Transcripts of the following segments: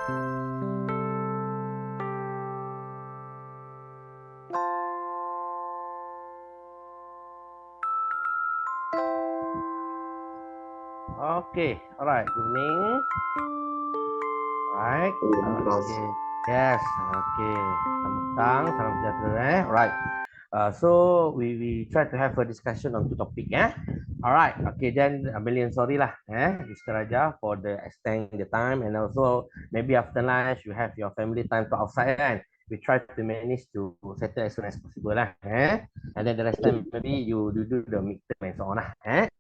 Okay, all right. Good evening. Right. Okay. Yes. Okay. Selamat petang. Salam sejahtera. Right. So we try to have a discussion on two topic. All right. Okay. Then a million sorry lah. Mr. Raja for the extend the time, and also maybe after lunch you have your family time to outside kan. We try to manage to settle as soon as possible lah. And then the rest time maybe you do the midterm and so on lah.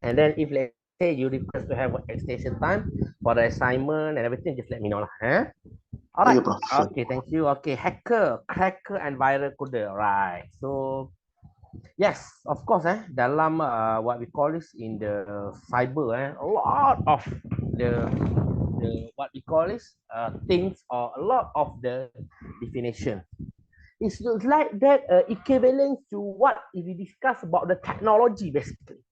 And then if let's say you request to have extension time for the assignment and everything, just let me know lah. All right. Okay, thank you. Okay, cracker and viral code. Right. So yes, of course. Dalam what we call this in the cyber, a lot of the what we call this things or a lot of the definition. It's like that equivalent to what if we discuss about the technology basically.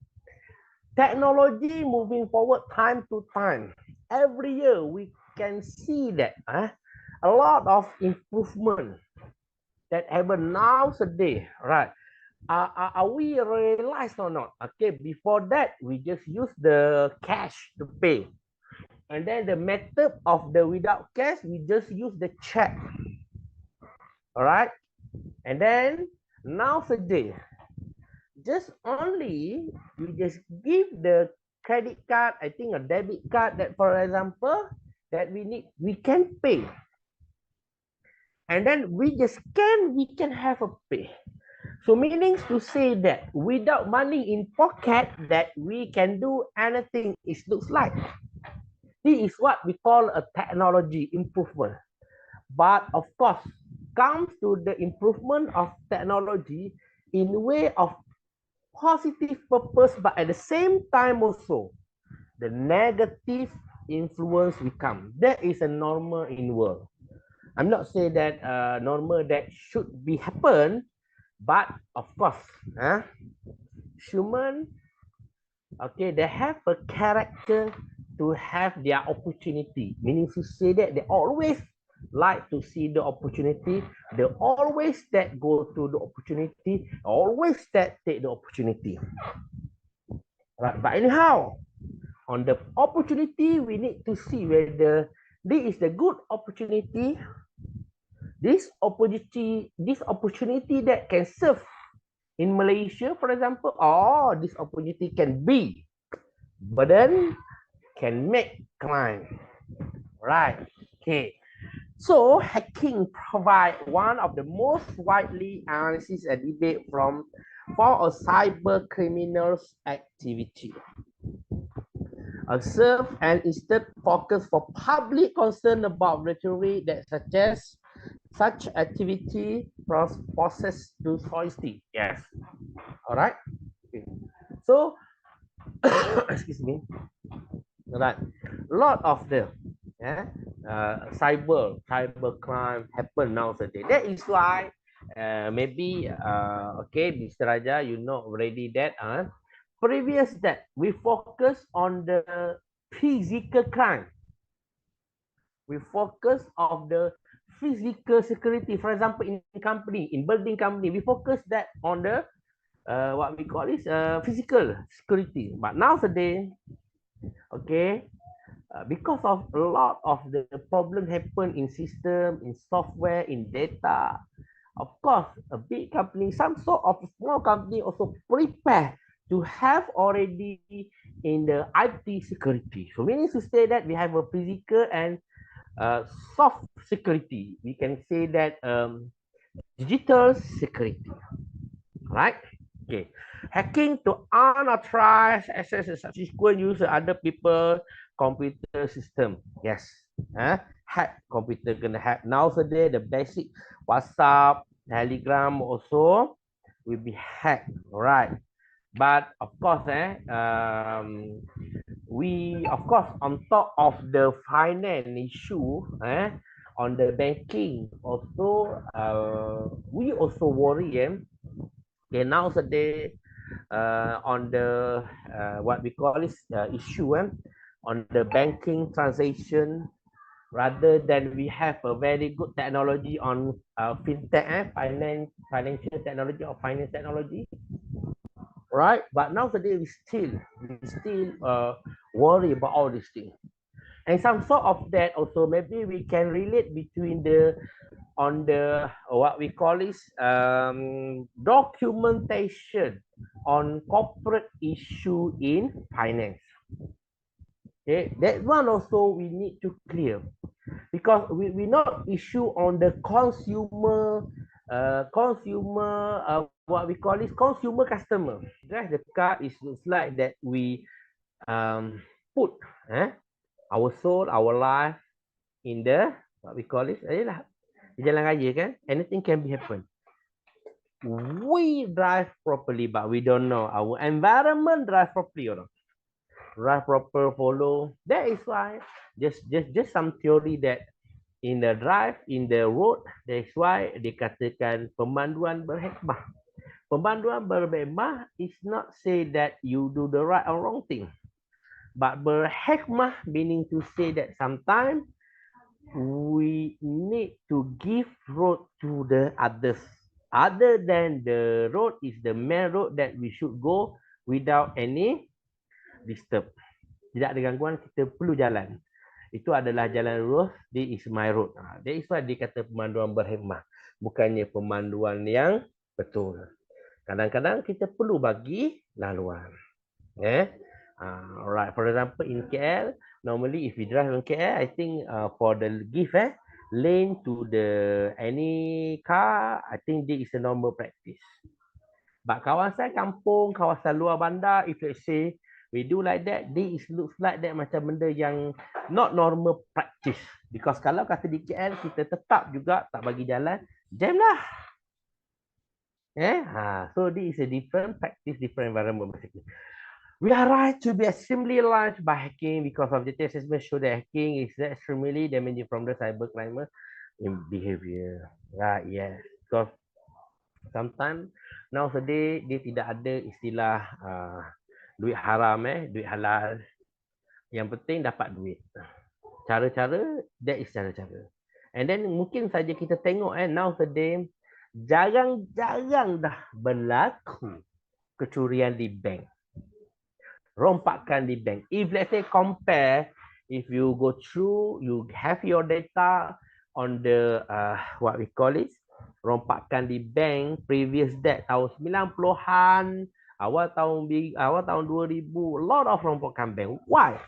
Technology moving forward time to time. Every year we can see that a lot of improvement that happen nowadays, right? Are we realized or not? Okay, before that we just use the cash to pay, and then the method of the without cash we just use the check. All right, and then nowadays just only you just give the credit card, I think a debit card that for example that we can pay, and then we just we can have a pay. So meaning to say that without money in pocket that we can do anything, it looks like. This is what we call a technology improvement. But of course, comes to the improvement of technology in way of positive purpose, but at the same time also, the negative influence will come. That is a normal in world. I'm not saying that normal that should be happen, but of course, human, okay, they have a character to have their opportunity. Meaning to say that they always like to see the opportunity. They always that go to the opportunity. Always that take the opportunity. Right. But anyhow, on the opportunity, we need to see whether this is the good opportunity. This opportunity that can serve in Malaysia, for example, or this opportunity can be burden, can make crime. Right. Okay. So hacking provide one of the most widely analysis and debate for a cyber criminals activity. Observe and instead focus for public concern about rhetoric that suggests such activity process to honesty. Yes. All right. Okay. So, excuse me. All right. A lot of the cybercrime happen nowadays. That is why maybe okay, Mr. Raja, you know already that previous that we focus on the physical crime. We focus on the physical security. For example, in company, in building company, we focus that on the what we call is physical security. But nowadays, okay, because of a lot of the problem happen in system, in software, in data, of course, a big company, some sort of small company also prepare to have already in the IT security. So meaning to say that we have a physical and soft security. We can say that digital security, right? Okay, hacking to unauthorized access and subsequent use of other people computer system. Yes, hack computer gonna hack. Nowadays the basic WhatsApp, Telegram also will be hacked, right? But of course, we of course on top of the finance issue, on the banking also, we also worry. Okay, nowadays, on the what we call is issue on the banking transaction, rather than we have a very good technology on fintech, financial technology or finance technology, right? But nowadays we still worry about all these things. And some sort of that also maybe we can relate between the on the what we call is documentation on corporate issue in finance. Okay, that one also we need to clear because we not issue on the what we call is consumer customer. Right? The car is like that we put our soul, our life in the what we call it, di jalan raya kan, anything can be happen. We drive properly, but we don't know our environment drive properly or not. Drive proper, follow. That is why just some theory that in the drive, in the road, that's why dikatakan pemanduan berhikmah. Pemanduan berhikmah is not say that you do the right or wrong thing. But berhikmah meaning to say that sometimes we need to give road to the others. Other than the road is the main road that we should go without any disturb. Tidak ada gangguan, kita perlu jalan. Itu adalah jalan lurus, this is my road. That is why dia kata pemanduan berhikmah. Bukannya pemanduan yang betul. Kadang-kadang kita perlu bagi laluan. Alright, for example in KL, normally if we drive in KL, I think for the Gfin lane to the any car, I think this is a normal practice. But kawasan kampung, kawasan luar bandar, if let's say we do like that, this looks like that macam benda yang not normal practice. Because kalau kata di KL, kita tetap juga tak bagi jalan, jam lah. So this is a different practice, different environment basically. We are right to be extremely large by hacking because of the assessment show that hacking is extremely damaging from the cybercrime in behavior. Right, yes. Because sometimes nowadays dia tidak ada istilah duit haram, duit halal. Yang penting dapat duit. Cara-cara, that is cara-cara. And then mungkin saja kita tengok nowadays jarang-jarang dah berlaku kecurian di bank. Rompakan di bank. If let's say compare, if you go through, you have your data on the what we call it, rompakan di bank previous that tahun 90-an, awal tahun 2000, a lot of rompakan bank. Why?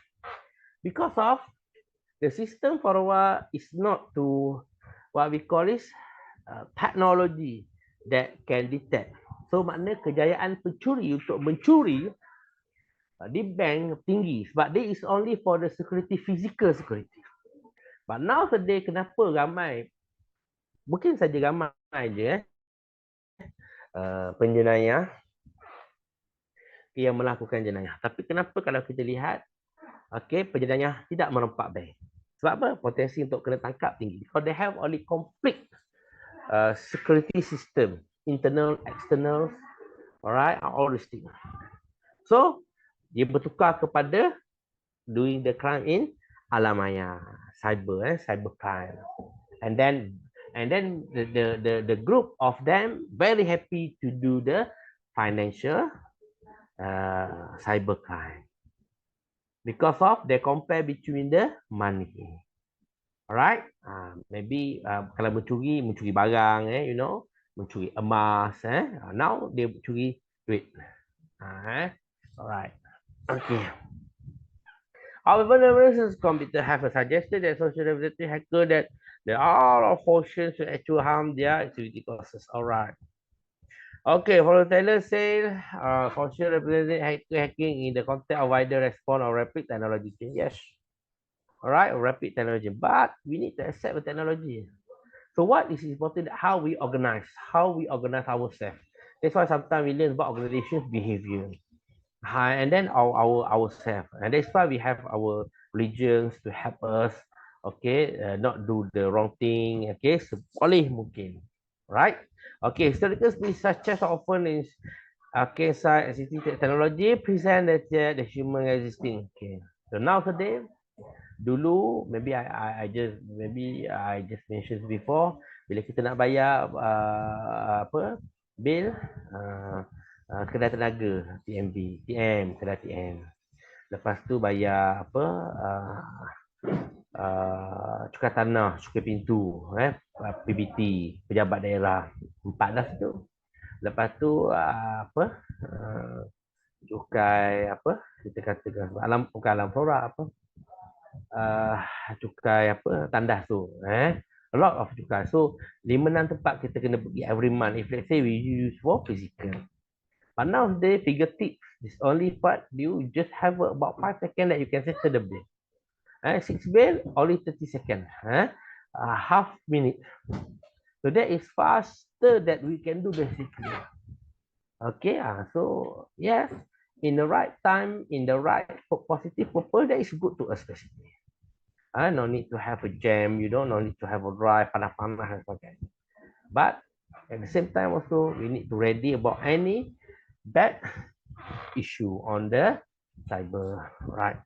Because of the system for a while is not to what we call is technology that can detect. So maknanya kejayaan pencuri untuk mencuri di bank tinggi sebab this is only for the security, physical security. But now today kenapa ramai, mungkin saja ramai je penjenayah yang melakukan jenayah. Tapi kenapa kalau kita lihat penjenayah tidak merompak bank? Sebab apa? Potensi untuk kena tangkap tinggi. Because they have only complete security system, internal, external, alright, all these things. So dia bertukar kepada doing the crime in alam maya, cybercrime, and then the group of them very happy to do the financial cybercrime because of they compare between the money. Alright, maybe kalau mencuri barang, mencuri emas, now dia mencuri duit. Alright. Okay. However, the computer have suggested that social representative hacker that there are all of portions to actually harm their activity causes. Alright. Okay, for the Taylor said, social representative hacking in the context of wider response or rapid technology change. Yes. Alright, rapid technology. But we need to accept the technology. So what is important? How we organize ourselves. That's why sometimes we learn about organization's behavior. And then ourselves, and that's why we have our religions to help us, not do the wrong thing, seboleh mungkin, right? Historical speech such as often is science existing technology present that the human existing. So now today Dulu maybe I just mentioned before, bila kita nak bayar apa bil kedai tenaga kedai TM. Lepas tu bayar apa cukai tanah, cukai pintu, PBT, pejabat daerah. 4 dah tu. Lepas tu apa cukai apa kita katakan bukan alam flora apa cukai apa tandas tu a lot of cukai. So 5-6 tempat kita kena pergi every month if let's say we use for physical. But nowadays fingertips, this only part you just have about 5 seconds that you can settle the bill. 6 bill only 30 seconds, half minute. So that is faster that we can do basically. Okay, so yes, in the right time, in the right positive purpose, that is good to us basically. No need to have a jam, you don't need to have a drive, panas-panas and sebagainya. But at the same time also, we need to ready about any bad issue on the cyber, right?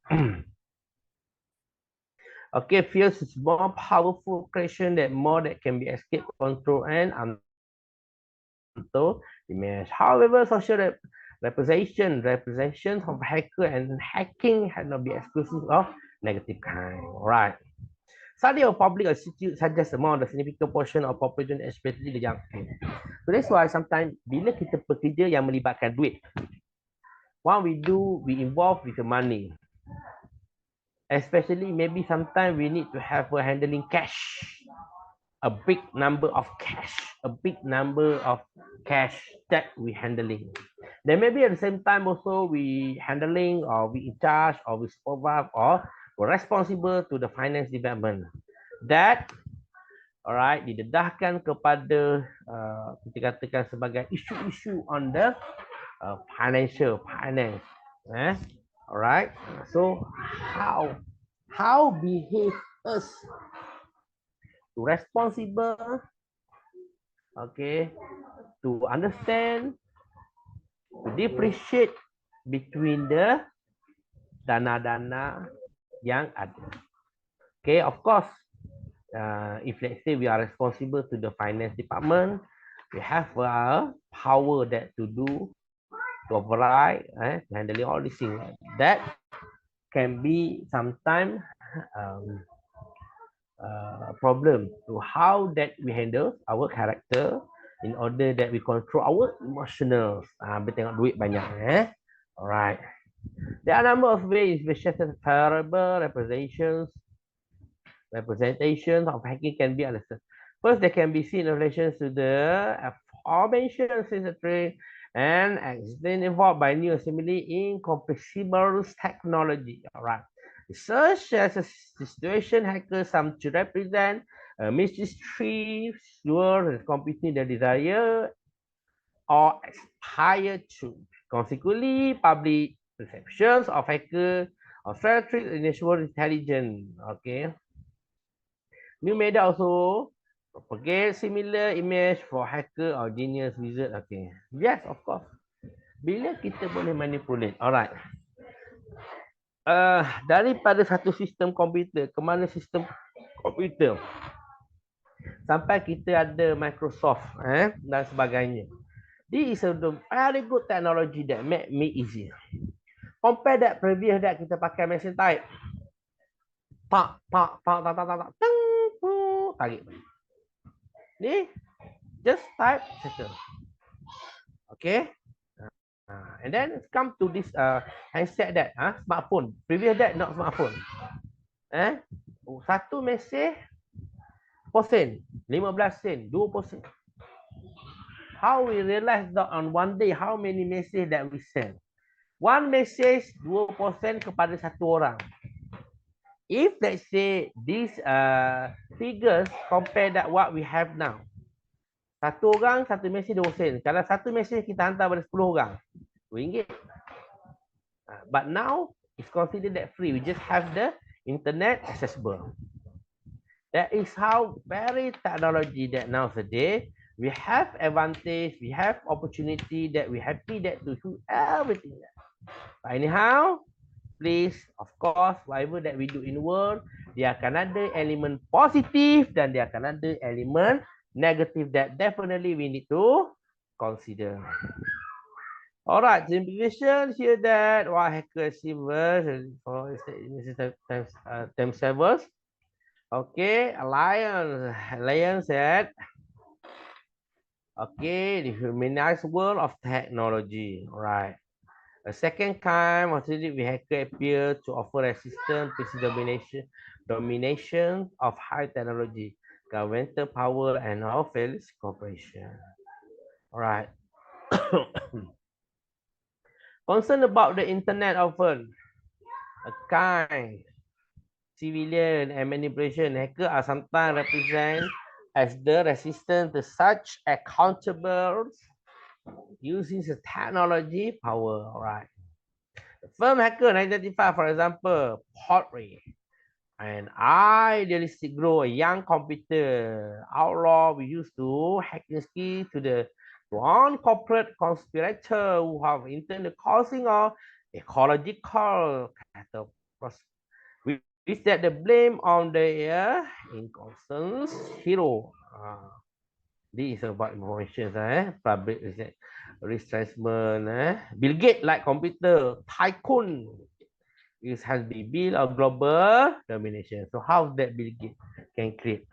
Okay, fears is more powerful creation that more that can be escape, control, and image. However, social representation of hacker and hacking had not been exclusive of negative kind. Right. Study of public institute suggests among the significant portion of population, especially the young people. So that's why sometimes bila kita bekerja yang melibatkan duit, what we do, we involve with the money. Especially maybe sometimes we need to have a handling cash. A big number of cash that we handling. Then maybe at the same time also we handling or we in charge or we supervise or we're responsible to the finance development. That alright didedahkan kepada kita katakan sebagai isu-isu on the finance. Alright. So how behave us to responsible, okay, to understand, to differentiate between the dana-dana yang ada. Okay, of course, if let's say we are responsible to the finance department, we have a power that to do, to override, to handle all these things. That can be sometimes problem to how that we handle our character in order that we control our emotions. Tengok duit banyak. Alright. There are a number of ways which are parable representations of hacking can be understood. First, they can be seen in relation to the aforementioned sensory and accident involved by new assembly incomprehensible technology. Alright. Such as a situation hackers some to represent a mischievous world computing the desire or aspire to. Consequently, public perceptions of hacker or threat initial intelligence. Okay. New media also propagate similar image for hacker or genius wizard. Okay. Yes, of course. Bila kita boleh manipulate. Alright. Daripada satu sistem komputer ke mana sistem komputer sampai kita ada Microsoft dan sebagainya. This is a very good technology that make me easy. Compare that previous that kita pakai machine type. Tak, tarik. Ni just type settle. Okay. And then come to this handset that smartphone. Previous that not smartphone. Satu mesej % 15 sen, 20%. How we realize that on one day how many message that we send? One message 2% kepada satu orang. If let's say these figures compare that what we have now. Satu orang, satu mesej 2 sen. Kalau satu mesej kita hantar pada 10 orang, RM2. But now, it's considered that free. We just have the internet accessible. That is how very technology that nowadays, we have advantage, we have opportunity that we happy that to do everything. But anyhow, place, of course, whatever that we do in the world, dia akan ada elemen positif dan dia akan ada elemen negatif that definitely we need to consider. Alright, the implication here that why hacker achievers for themselves. Okay, Alliance said, okay, the humanized world of technology. Alright. A second kind of we hacker appear to offer resistance to the domination of high technology, governmental power, and our failed cooperation. Alright. Concern about the internet often a kind civilian and manipulation hacker are sometimes represented as the resistance to such accountable using the technology power. Alright. The firm hacker identify, for example, pottery and idealistic grow a young computer outlaw we used to hacking ski to the one corporate conspirator who have intended causing of ecological catastrophe. We set the blame on the inconstant hero. This is about information, public restricement. Bill Gates like computer tycoon. It has been built of global domination. So how that Bill Gates can create?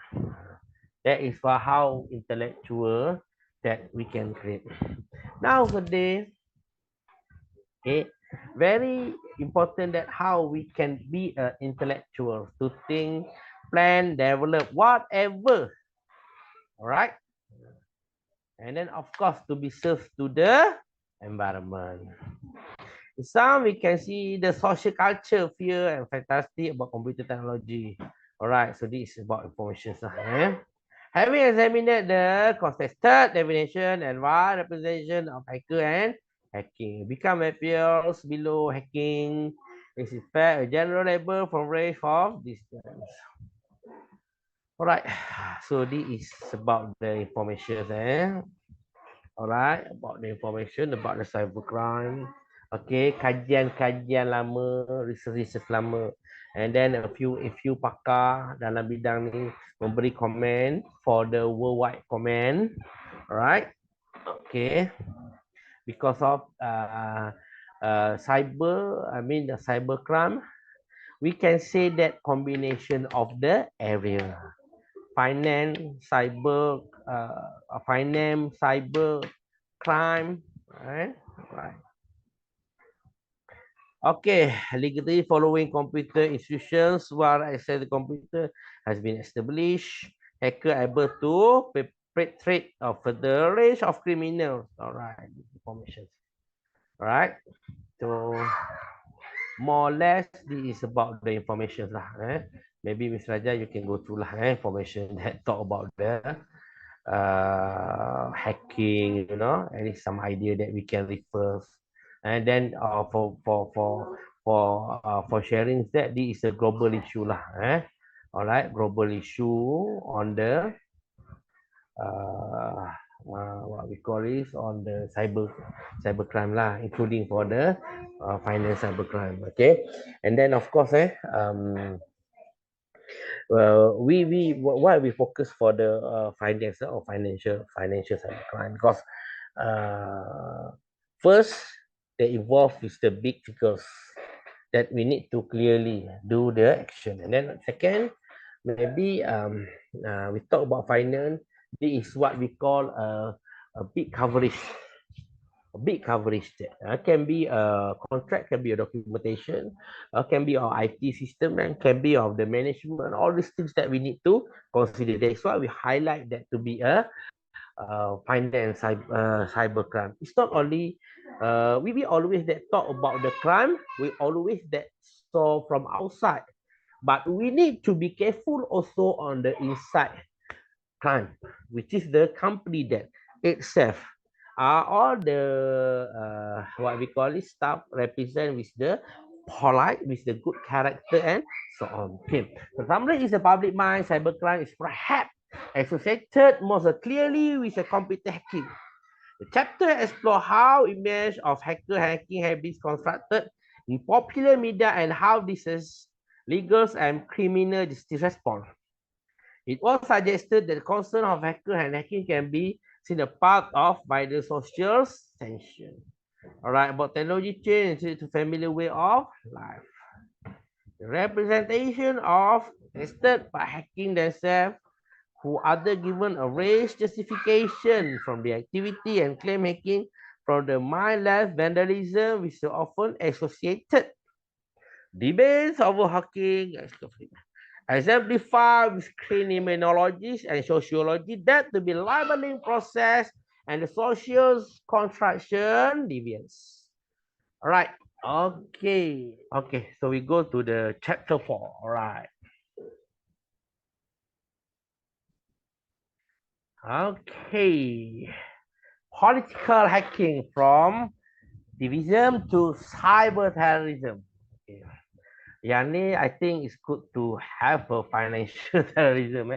That is for how intellectual that we can create. Nowadays, okay, very important that how we can be an intellectual to think, plan, develop, whatever. All right. And then, of course, to be served to the environment. Some we can see the social culture, fear, and fantastic about computer technology. All right, so this is about information. Having examined the contested definition and wide representation of hacker and hacking, become appears below hacking. This is a general label for range of distance. All right, so this is about the information. Alright, about the information about the cybercrime. Okay, kajian-kajian lama, research lama. And then a few pakar dalam bidang ni memberi komen for the worldwide comment. Alright. Okay. Because of the cybercrime, we can say that combination of the area. Finance, cyber crime, right? Right. Okay, legally following computer institutions while access the computer has been established, hacker able to perpetrate a further range of criminals. All right, information. All right, so more or less this is about the information lah. Maybe Ms. Raja, you can go through lah information that talk about the hacking, you know, and some idea that we can refer. And then for sharing that this is a global issue lah. All right, global issue on the what we call is on the cybercrime lah, including for the finance cybercrime. Okay, and then of course why we focus for the finance or financial cybercrime because first they involve with the big figures that we need to clearly do the action, and then second maybe we talk about finance. This is what we call a big coverage. A big coverage that can be a contract, can be a documentation, can be our IT system, and can be of the management. All these things that we need to consider. That's why we highlight that to be a finance cybercrime. It's not only we always that talk about the crime. We always that saw from outside, but we need to be careful also on the inside crime, which is the company that itself are all the what we call it staff represent with the polite, with the good character and so on. Okay. So somebody is a public mind, cybercrime is perhaps associated most clearly with a computer hacking. The chapter explore how image of hacker hacking have been constructed the popular media and how this is legal and criminal justice response. It was suggested that the concern of hacker and hacking can be seen a part of by the social sanction. All right, about technology change to familiar way of life. The representation of tested by hacking themselves who other given a race justification from the activity and claim hacking from the mindless vandalism which are often associated. Debates over hacking exemplified with criminologists and sociology that to be labeling process and the social construction deviance. All right. Okay. Okay. So we go to the chapter 4. All right. Okay. Political hacking from division to cyber terrorism. Okay. Yang ni I think it's good to have a financial terrorism.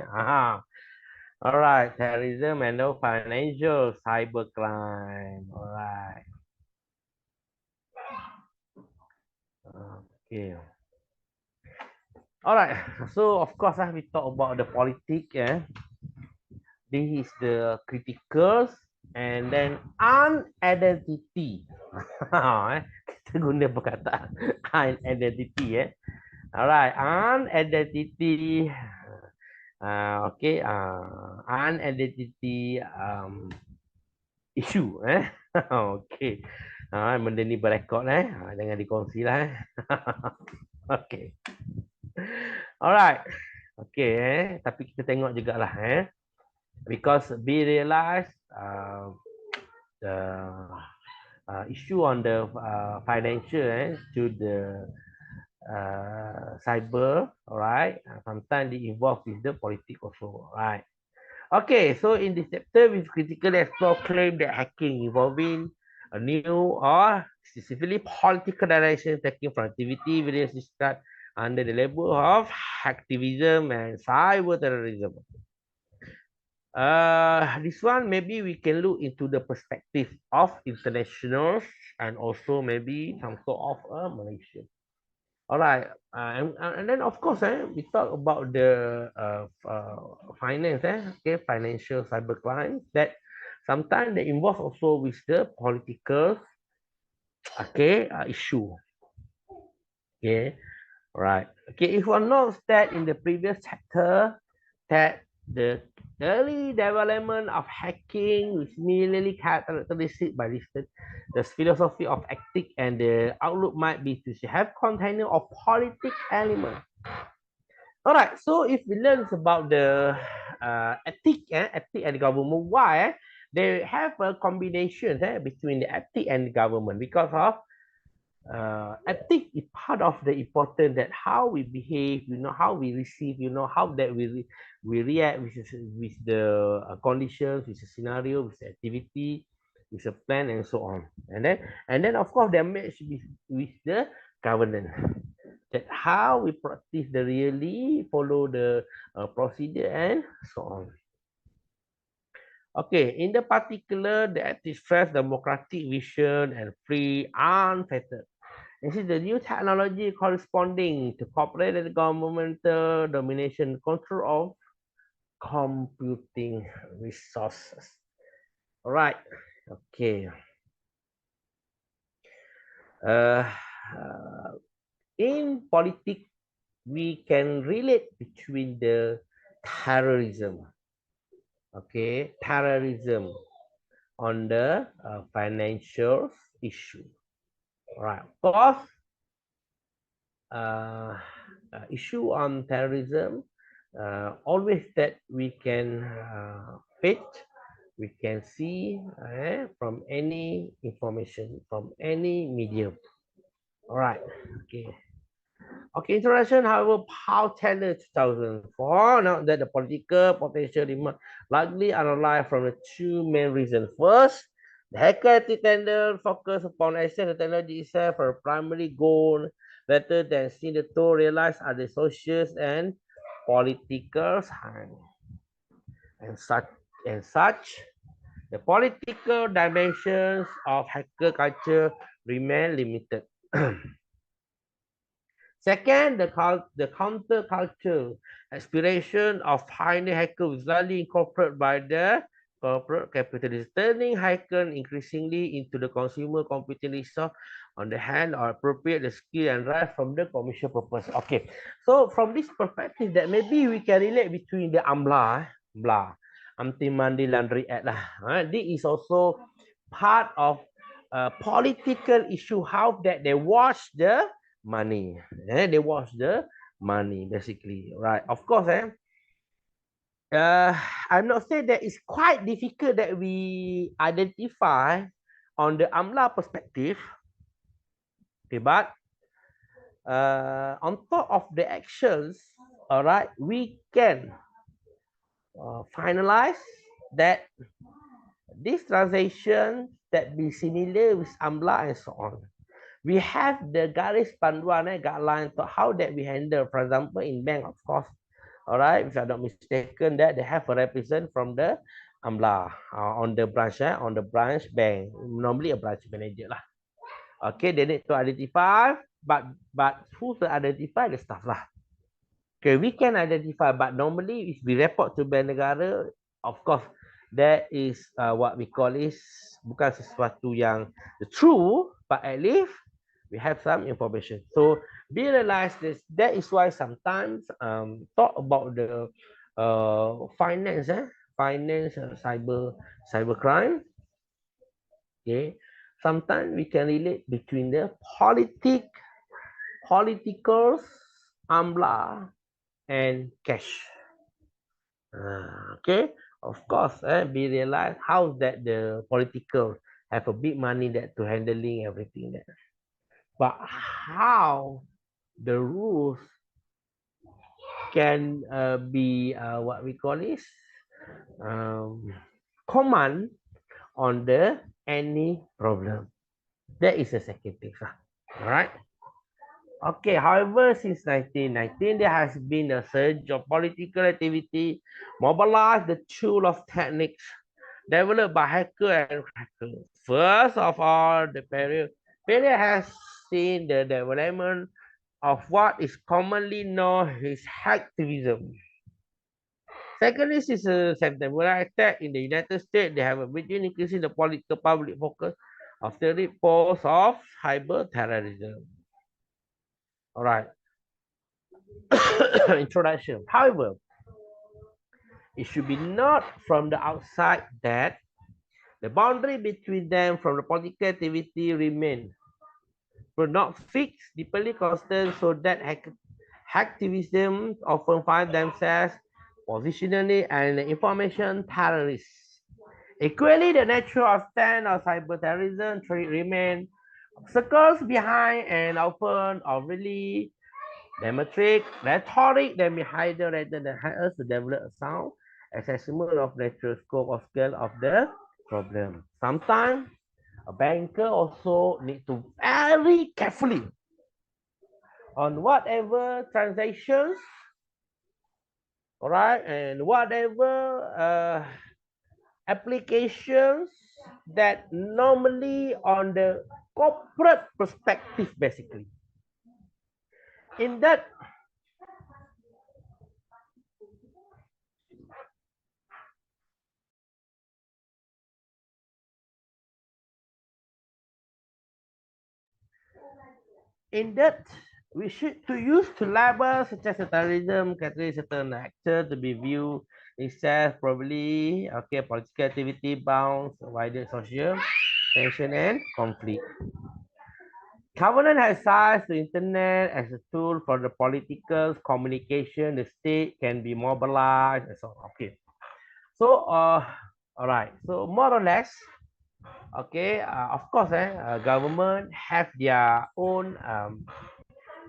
Alright, terrorism and no financial cybercrime. Alright. Okay. Alright. So of course we talk about the politics. This is the critical and then unidentity. Kita guna perkataan unidentity. Alright, unidentity. Okay, unidentity issue. Okay. Benda ni berekod jangan dikongsi lah. Okay. Alright. Okay, tapi kita tengok jugalah because we realize the issue on the financial to the cyber, all right. Sometimes they involve with the politics also, right? Okay, so in this chapter, we critically explore claim that hacking involving a new or specifically political direction taking from activity various described under the label of hacktivism and cyber terrorism. This one maybe we can look into the perspective of internationals and also maybe some sort of Malaysian. All right, and then of course, we talk about the finance, okay, financial cybercrime that sometimes they involve also with the political, okay, issue. Okay, right. Okay, if one knows that in the previous chapter that the early development of hacking is merely characteristic by this the philosophy of ethic and the outlook might be to have container of politic element. All right, so if we learn about the ethic and the government, why they have a combination between the ethic and the government because of ethic is part of the important that how we behave, how we receive, how that we react with the conditions, with the scenario, with the activity, with the plan, and so on. And then of course they match with the governance. That how we practice the really follow the procedure and so on. Okay, in the particular, the ethics stress democratic vision and free, unfettered. This is the new technology corresponding to corporate and governmental domination control of computing resources. All right. Okay. In politics, we can relate between the terrorism. Okay, terrorism on the financial issue. All right. Of course, issue on terrorism, always that we can fit, we can see from any information, from any medium. All right. Okay. Okay, introduction, however, how Taylor 2004, now that the political potential demand largely analyzed from the two main reasons. First, the hacker tender focus upon access the technology itself for a primary goal rather than seeing the two realized are the social and political side. And such, the political dimensions of hacker culture remain limited. Second, the counterculture aspiration of pioneer hacker was largely incorporated by the corporate capitalists, turning hacker increasingly into the consumer computing resource on the hand or appropriate the skill and drive from the commercial purpose. Okay, so from this perspective, that maybe we can relate between the AMLA, Anti-Money Laundering Act lah. This is also part of political issue, how that they wash the money. They wash the money basically, right? Of course, uh, I'm not saying that it's quite difficult that we identify on the AMLA perspective, okay, but on top of the actions, all right, we can finalize that this transaction that be similar with AMLA and so on. We have the garis panduan guideline to how that we handle, for example, in bank, of course. All right, if I'm not mistaken, that they have a represent from the AMLA on the branch bank, normally a branch manager lah. Okay, they need to identify, but who to identify the staff lah. Okay, we can identify, but normally if we report to bank negara, of course, that is what we call is bukan sesuatu yang the true, but at least we have some information. So be realize this. That is why sometimes talk about the finance, finance, cybercrime. Okay, sometimes we can relate between the politicals, AMLA, and cash. Okay, of course, be realized how that the political have a big money that to handling everything there. But how the rules can be what we call is command on the any problem. That is the second thing. All right. Okay, however, since 1919, there has been a surge of political activity, mobilized the tool of techniques developed by hacker and cracker. First of all, the period has seen the development of what is commonly known as hacktivism. Secondly, since the September attack in the United States, they have a begin increasing the political public focus of the reports of cyber terrorism. All right. Introduction. However, it should be not from the outside that the boundary between them from the political activity remain, but not fixed, deeply constant, so that hacktivism often find themselves positionally and information terrorists. Equally, the nature of stand of cyber terrorism remain circles behind and often overly Demonstrate rhetoric that may hide rather than help us to develop a sound assessment of natural scope or scale of the problem. Sometimes a banker also need to very carefully on whatever transactions, all right, and whatever applications that normally on the corporate perspective, basically. In that we should to use to label such as a terrorism, category certain actor to be viewed itself probably okay political activity bounds wider social tension and conflict. Covenant has sized the internet as a tool for the political communication. The state can be mobilized and so on. Okay. So all right. So more or less, okay. Of course, government have their own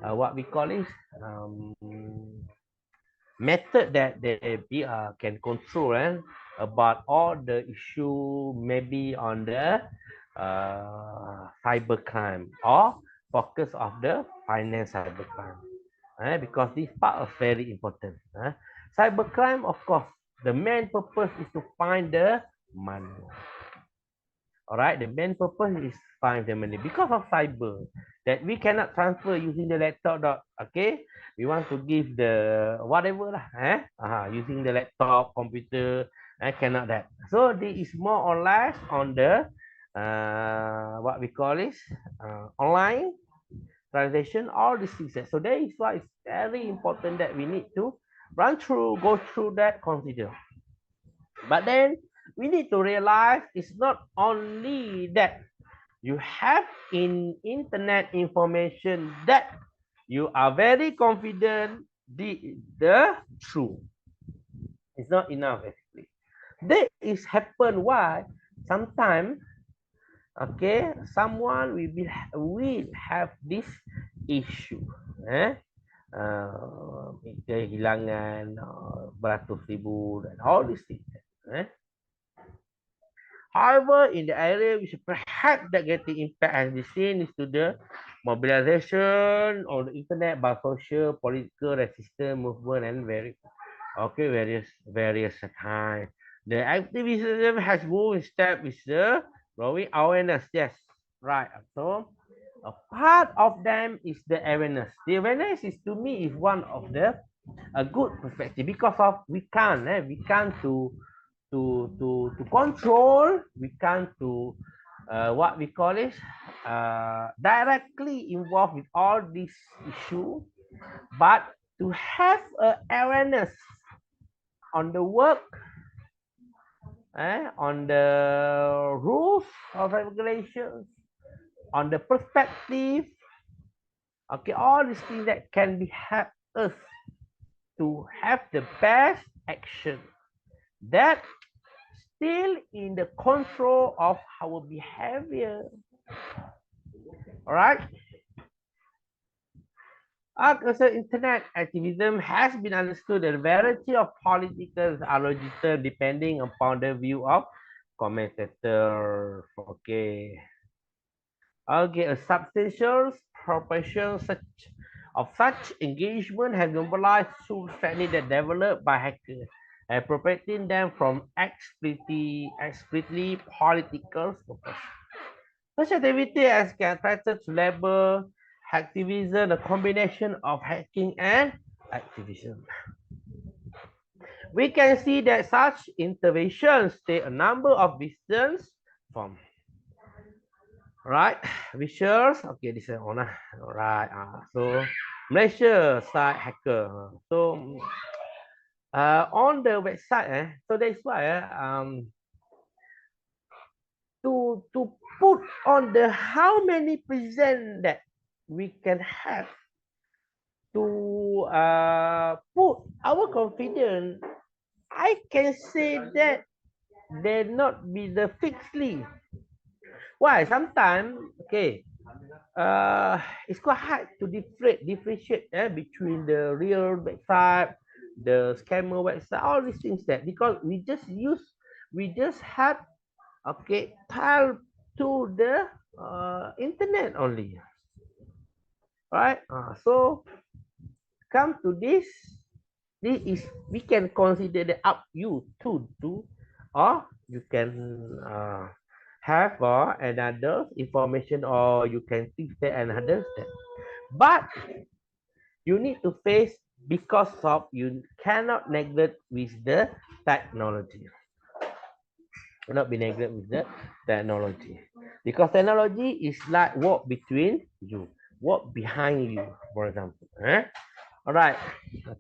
what we call is method that they can control about all the issue maybe on the cybercrime or focus of the finance cybercrime, because this part is very important. Cybercrime, of course, the main purpose is to find the money. All right, the main purpose is find the money because of cyber that we cannot transfer using the laptop. Okay, we want to give the whatever lah, using the laptop, computer, cannot that. So this is more or less on the what we call is online transaction, all these things. So that is why it's very important that we need to go through that, consider. But then we need to realize it's not only that you have in internet information that you are very confident the truth. It's not enough actually. That is happen why sometimes someone will have this issue. Kehilangan beratus ribu dan all these things. However, in the area which perhaps that getting impact has been seen is to the mobilization on the internet by social, political resistance movement and various kind. The activism has moved in step with the growing awareness. Yes, right. So a part of them is the awareness. The awareness is to me is one of the a good perspective because of we can't to control, we can't to what we call is directly involved with all these issue, but to have awareness on the work, on the rules of regulations, on the perspective, all these things that can be help us to have the best action that still in the control of our behavior. All right. So internet activism has been understood a variety of political logical depending upon the view of commentators. Okay. A substantial proportion of such engagement has mobilized tools techniques that developed by hackers, appropriating them from explicitly political purposes. Such activity as can threaten to label hacktivism, a combination of hacking and activism. We can see that such interventions take a number of distance from. Right, visuals. Okay, this is on. Alright. So Malaysia site hacker. So on the website, so that's why to put on the how many percent that we can have to put our confidence, I can say that they not be the fixedly. Why? Sometimes, it's quite hard to differentiate between the real website, the scammer website, all these things that because we just have tile to the internet only, right? So come to this is we can consider the up you to do, or you can have another information, or you can fix that another step. But you need to face because of you cannot neglect with the technology. Cannot be neglect with the technology because technology is like walk between you, walk behind you, for example. All right.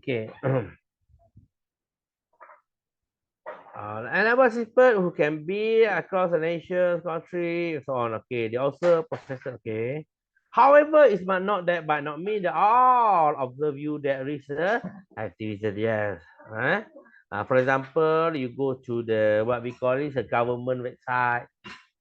Okay. And about people who can be across the nation, country, and so on. Okay, they also process. Okay. However, it's not that by not mean that all observe you there is a activity. Yes. For example, you go to the what we call is a government website,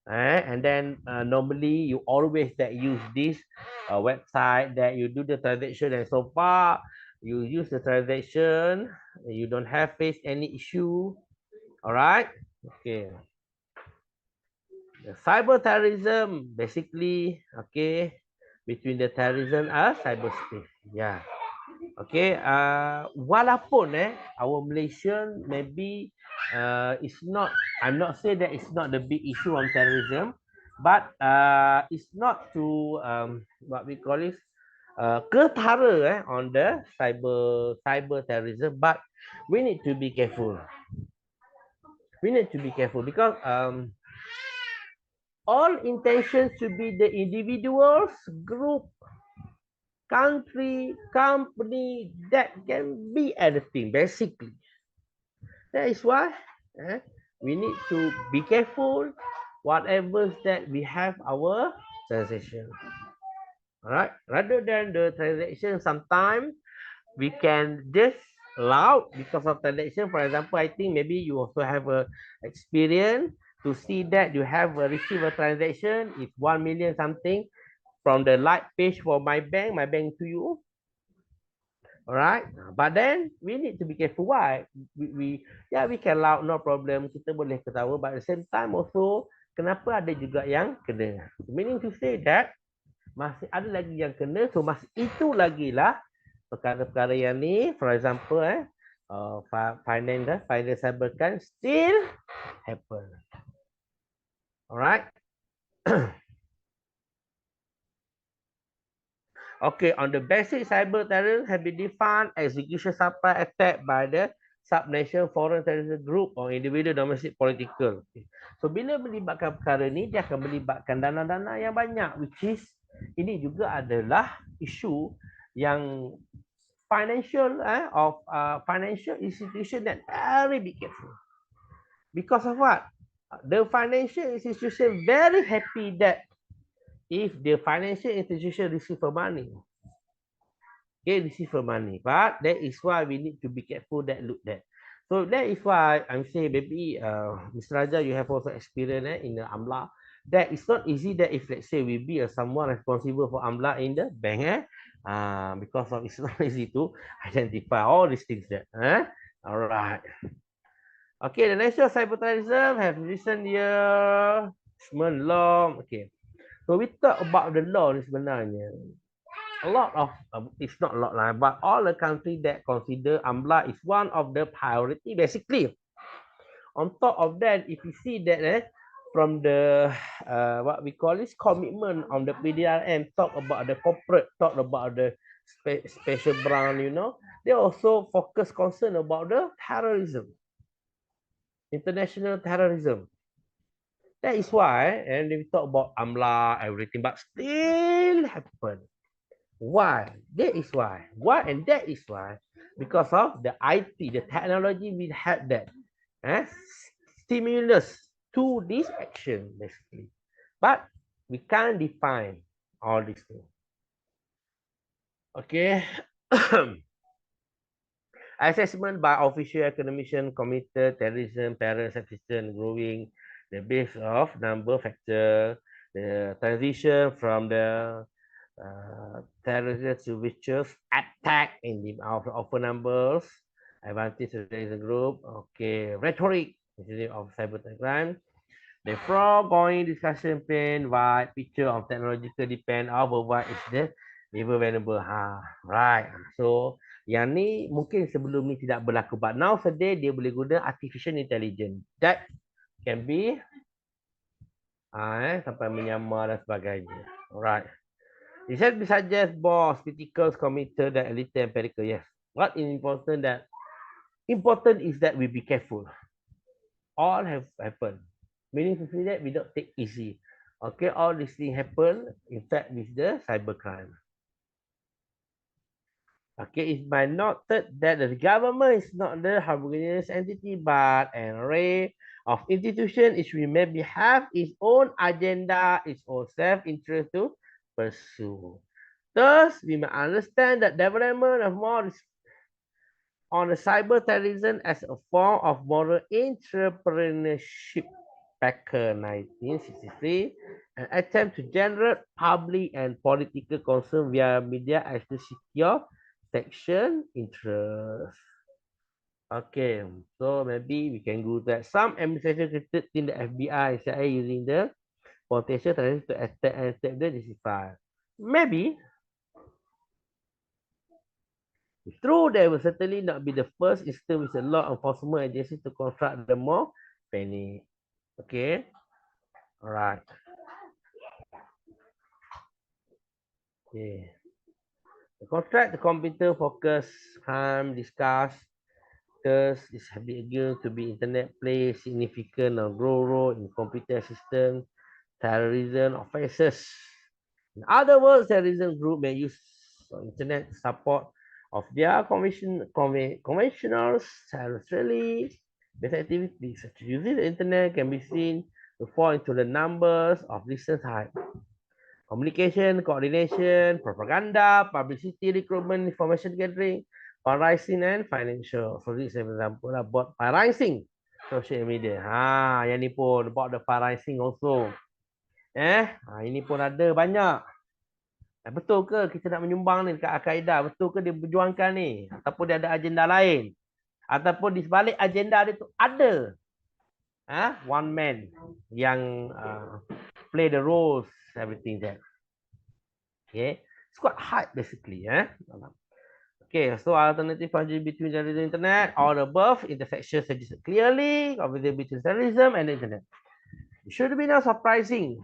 and then normally you always that use this website that you do the transaction, and so far you use the transaction, you don't have face any issue. All right. Okay. The cyber terrorism basically between the terrorism and cyberspace. Yeah. Okay. Walaupun our Malaysian maybe it's not, I'm not saying that it's not the big issue on terrorism, but it's not to what we call is ketara on the cyber terrorism, but we need to be careful. We need to be careful because all intentions should be the individuals, group, country, company, that can be anything basically. That is why we need to be careful whatever that we have our transaction. All right. Rather than the transaction, sometimes we can just allow because of transaction. For example, I think maybe you also have a experience to see that you have a receive a transaction. It's 1 million something from the light page for my bank to you. All right, but then we need to be careful. Why? We yeah, we can laugh, no problem. Kita boleh ketawa, but at the same time also, kenapa ada juga yang kena? Meaning to say that masih ada lagi yang kena, so masih itu lagi lah perkara-perkara yang ni. For example, finance cybercrime still happen. Alright. Okay, on the basic cyber terrorism have been defined execution supply attack by the subnation foreign terrorist group or individual domestic political. Okay. So bila melibatkan perkara ni, dia akan melibatkan dana-dana yang banyak, which is ini juga adalah isu yang financial of financial institution that very be careful. Because of what? The financial institution very happy that if the financial institution receive money, okay, receive money. But that is why we need to be careful that look that. So that is why I'm saying maybe Mr. Raja, you have also experience in the AMLA. That it's not easy that if let's say we be someone responsible for AMLA in the bank, because of it's not easy to identify all these things that. All right. Okay, the national cyber terrorism have recent year law. Okay. So we talk about the law ni sebenarnya. A lot of, it's not a lot lah, but all the country that consider AMLA is one of the priority basically. On top of that, if you see that from the what we call this commitment on the PDRM, talk about the corporate, talk about the special brand, you know, they also focus concern about the terrorism, international terrorism. That is why, and we talk about AMLA, everything, but still happen. Why? That is why. Why and that is why. Because of the IT, the technology, we had that stimulus to this action, basically. But we can't define all these things. Okay. Assessment by official academician committed terrorism, parents assistant growing the base of number factor, the transition from the terrorist to virtuous attack in the offer numbers, advantage of the group, okay, rhetoric of cybercrime. The foregoing discussion paint wide picture of technological depend over what is the level variable. Right. So yang ni mungkin sebelum ni tidak berlaku, but now today dia boleh guna artificial intelligence. That can be sampai menyamar dan sebagainya. Alright. It should be suggest boss, criticals, committed, and elite empirical. Yes. What is important that important is that we be careful. All have happened. Meaning to say that we don't take easy. Okay, all these things happen, in fact, with the cybercrime. Okay, it's by noted that the government is not the homogeneous entity, but an array of institutions which we maybe have its own agenda, its own self-interest to pursue. Thus, we may understand that development of more on the cyber terrorism as a form of moral entrepreneurship. Packer 1963, an attempt to generate public and political concern via media as to secure section interest. Okay, so maybe we can go that some administration created in the FBI CIA using the potential terrorists to attack and take the decipher. Maybe It's true, there will certainly not be the first instance with a law enforcement agency to construct the more penny. Okay, all right. Okay. The contract, the computer focus, crime, discuss, thus is again to be internet plays significant or grow role in computer system, terrorism offenses. In other words, terrorism group may use internet support of their conventional terroristly based activities such as using the internet can be seen to fall into the numbers of different types. Communication, coordination, propaganda, publicity, recruitment, information gathering, fundraising, and financial. So this is an example about fundraising social media. Yang ni pun about the fundraising also. Ini pun ada banyak. Betul ke kita nak menyumbang ni dekat Al-Qaeda? Betul ke dia berjuangkan ni? Ataupun dia ada agenda lain? Ataupun di sebalik agenda dia tu ada one man yang play the roles, everything that. Okay, it's quite hard basically. Okay, so alternative boundary between terrorism and internet, all above intersections suggest clearly obviously between terrorism and the internet. It should be not surprising.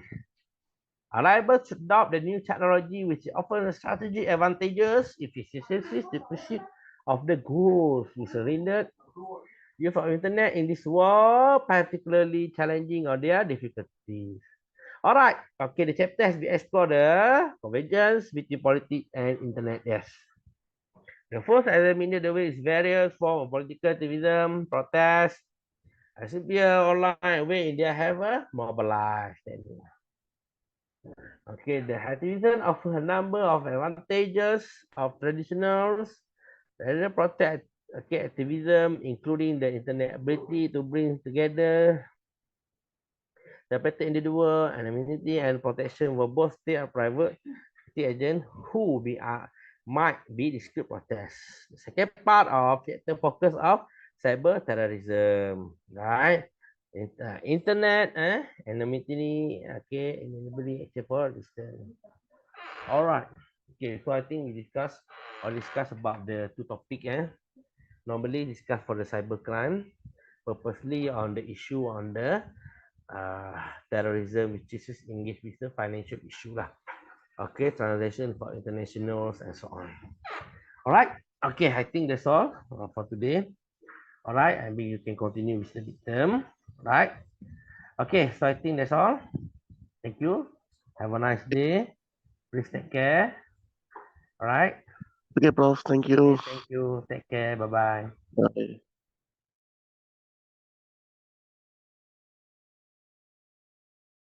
Arrivals should adopt the new technology which offers strategic advantages if it succeeds the pursuit of the goals we surrendered. Use of internet in this world particularly challenging or their difficulties. All right. Okay, the chapter has been explored the convergence between politics and internet. Yes. The first examined the way is various forms of political activism, protest, appear online way India have mobilized. Okay, the activism offers a number of advantages of traditionals, protest activism, including the internet ability to bring together separate individual and community and protection for both state and private agent who might be discrete protests. The second part of the focus of cyber terrorism, right? Internet, anonymity, okay, anonymity, for distance. All right. Okay, so I think we discuss about the two topic, normally discuss for the cybercrime, purposely on the issue on the terrorism, which is engaged with the financial issue lah. Okay, transaction for internationals and so on. All right. Okay, I think that's all for today. All right, I mean you can continue with the term. Right. Okay, so I think that's all. Thank you. Have a nice day. Please take care. All right. Okay, Prof. Thank Okay, you. thank you. Take care. Bye-bye. Bye.